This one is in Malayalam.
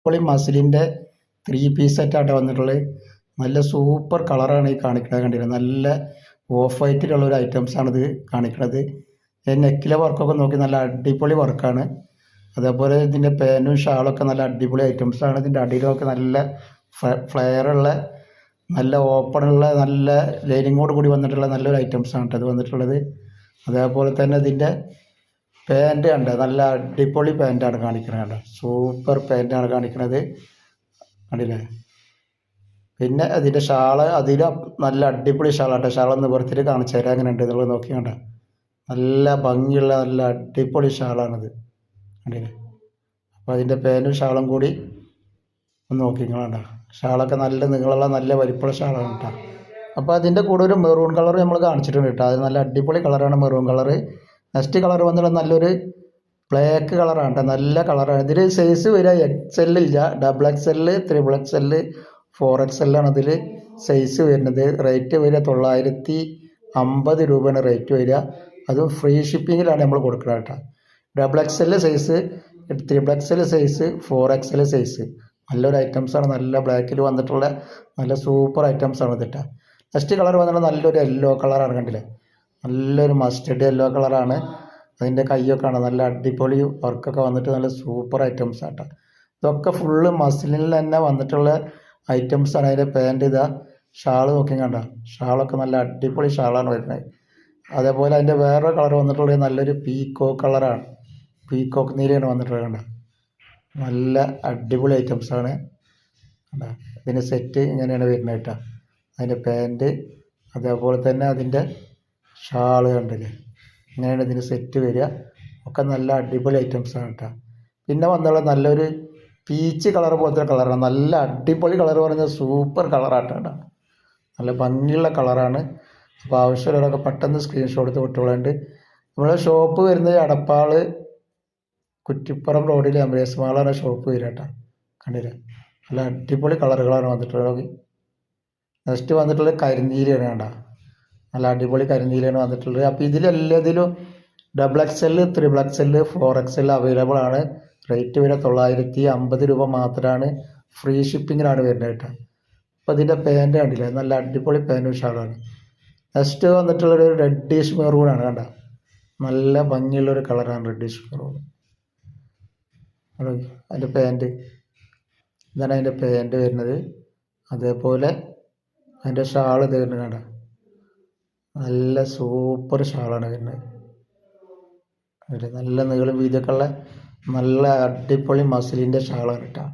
ഇപ്പോൾ ഈ മസിലിൻ്റെ 3 പീസ് സെറ്റായിട്ട് വന്നിട്ടുള്ളത്. നല്ല സൂപ്പർ കളറാണ് ഈ കാണിക്കുന്നത്. കണ്ടില്ല, നല്ല ഓഫ് വൈറ്റിലുള്ള ഒരു ഐറ്റംസാണിത് കാണിക്കുന്നത്. നെക്കിലെ വർക്കൊക്കെ നോക്കി നല്ല അടിപൊളി വർക്കാണ്. അതേപോലെ ഇതിൻ്റെ പാൻറ്റും ഷാളൊക്കെ നല്ല അടിപൊളി ഐറ്റംസാണ്. ഇതിൻ്റെ അടിയിലൊക്കെ നല്ല ഫ്ലെയറുള്ള നല്ല ഓപ്പണുള്ള നല്ല ലൈനിങ്ങോട് കൂടി വന്നിട്ടുള്ള നല്ലൊരു ഐറ്റംസാണ് കേട്ടോ ഇത് വന്നിട്ടുള്ളത്. അതേപോലെ തന്നെ ഇതിൻ്റെ പാൻറ്റ് കണ്ട നല്ല അടിപൊളി പാൻറ്റാണ് കാണിക്കുന്നത്. കണ്ട സൂപ്പർ പാൻറ്റാണ് കാണിക്കുന്നത്, കണ്ടില്ലേ. പിന്നെ അതിൻ്റെ ഷാള് അതിൽ നല്ല അടിപൊളി ഷാളാട്ടോ. ഷാളൊന്ന് പുറത്തിട്ട് കാണിച്ചു തരാം എങ്ങനെ ഉണ്ട് എന്നുള്ളത് നോക്കി. കണ്ട നല്ല ഭംഗിയുള്ള നല്ല അടിപൊളി ഷാളാണിത്, കണ്ടില്ലേ. അപ്പോൾ അതിൻ്റെ പാൻറ്റും ഷാളും കൂടി ഒന്ന് നോക്കി കണ്ട. ഷാളൊക്കെ നല്ല നീളമുള്ള നല്ല വലിപ്പമുള്ള ഷാളാണ് കേട്ടോ. അപ്പോൾ അതിൻ്റെ കൂടെ ഒരു മെറൂൺ കളർ നമ്മൾ കാണിച്ചിട്ടുണ്ട് കേട്ടോ. അത് നല്ല അടിപൊളി കളറാണ് മെറൂൺ കളറ്. നെക്സ്റ്റ് കളർ വന്നിട്ടുള്ള നല്ലൊരു ബ്ലാക്ക് കളറാണ് കേട്ടോ. നല്ല കളറാണ്. ഇതിൽ സൈസ് വരിക XL ഇല്ല, XXL, XXL, 4XL ആണ് ഇതിൽ സൈസ് വരുന്നത്. റേറ്റ് വരിക 950 രൂപയാണ് റേറ്റ് വരിക. അതും ഫ്രീ ഷിപ്പിങ്ങിലാണ് നമ്മൾ കൊടുക്കുന്നത് കേട്ടോ. XXL size, XXL size, 4XL size നല്ലൊരു ഐറ്റംസാണ്. നല്ല ബ്ലാക്കിൽ വന്നിട്ടുള്ള നല്ല സൂപ്പർ ഐറ്റംസാണ് ഇതിട്ടാ. നെക്സ്റ്റ് കളർ വന്നിട്ട് നല്ലൊരു യെല്ലോ കളറാണ്, കണ്ടില്ലേ. നല്ലൊരു മസ്റ്റർഡ് യെല്ലോ കളറാണ്. അതിൻ്റെ കൈയൊക്കെ ആണ് നല്ല അടിപൊളി വർക്കൊക്കെ വന്നിട്ട് നല്ല സൂപ്പർ ഐറ്റംസ് ആട്ടോ. ഇതൊക്കെ ഫുള്ള് മസിലിൽ തന്നെ വന്നിട്ടുള്ള ഐറ്റംസാണ്. അതിൻ്റെ പാൻറ്റ് ഇതാ, ഷാള് നോക്കി കണ്ട. ഷാളൊക്കെ നല്ല അടിപൊളി ഷാളാണ് വരുന്നത്. അതേപോലെ അതിൻ്റെ വേറൊരു കളർ വന്നിട്ടുള്ളത് നല്ലൊരു പീക്കോക്ക് കളറാണ്. പീക്കോക്ക് നീലയാണ് വന്നിട്ടുള്ളത്. കണ്ട നല്ല അടിപൊളി ഐറ്റംസാണ്. കണ്ട ഇതിൻ്റെ സെറ്റ് ഇങ്ങനെയാണ് വരുന്നത് കേട്ടോ. അതിൻ്റെ പാൻറ്റ് അതേപോലെ തന്നെ അതിൻ്റെ ഷാള് കണ്ടില്ലേ, ഇങ്ങനെയാണ് ഇതിൻ്റെ സെറ്റ് വരിക. ഒക്കെ നല്ല അടിപൊളി ഐറ്റംസാണ് കേട്ടോ. പിന്നെ വന്നുള്ള നല്ലൊരു പീച്ച് കളർ പോലത്തെ കളറാണ്. നല്ല അടിപൊളി കളർ പറഞ്ഞാൽ സൂപ്പർ കളറാട്ടോ കേട്ടോ. നല്ല ഭംഗിയുള്ള കളറാണ്. അപ്പോൾ ആവശ്യമുള്ളവരൊക്കെ പെട്ടെന്ന് സ്ക്രീൻഷോട്ട് എടുത്ത് വിട്ടുകൊള്ളുന്നുണ്ട്. നമ്മളെ ഷോപ്പ് വരുന്നത് അടപ്പാള് കുറ്റിപ്പുറം റോഡിൽ എംബ്രേസ് മാളാണ് ഷോപ്പ് വരിക കേട്ടോ. കണ്ടില്ലേ, നല്ല അടിപൊളി കളറുകളാണ് വന്നിട്ടുള്ളത്. നെക്സ്റ്റ് വന്നിട്ടുള്ളത് കരിനീലയാണ് കണ്ട. നല്ല അടിപൊളി കരിനീലയാണ് വന്നിട്ടുള്ളത്. അപ്പോൾ ഇതിലെല്ലാത്തിലും XXL, XXL, 4XL അവൈലബിൾ ആണ്. റേറ്റ് വരെ 950 രൂപ മാത്രമാണ്. ഫ്രീ ഷിപ്പിങ്ങിലാണ് വരുന്നത് കേട്ടോ. അപ്പോൾ ഇതിൻ്റെ പാൻറ്റ് കണ്ടില്ലേ, നല്ല അടിപൊളി പാൻറ്റും ഷാളാണ്. നെക്സ്റ്റ് വന്നിട്ടുള്ളൊരു റെഡിഷ് മെറൂണാണ് കണ്ട. നല്ല ഭംഗിയുള്ളൊരു കളറാണ് റെഡിഷ് മെറൂൺ. അതിൻ്റെ പാൻറ്റ് ഇതാണ് അതിൻ്റെ പാൻറ്റ് വരുന്നത്. അതേപോലെ അതിൻ്റെ ഷാൾ ഇത് വരുന്നത് കണ്ട. നല്ല സൂപ്പർ ഷാളാണ് വരുന്നത്. നല്ല നീളം വീതിയൊക്കെ ഉള്ള നല്ല അടിപൊളി മസിലിൻ്റെ ഷാളാണ് കേട്ടോ.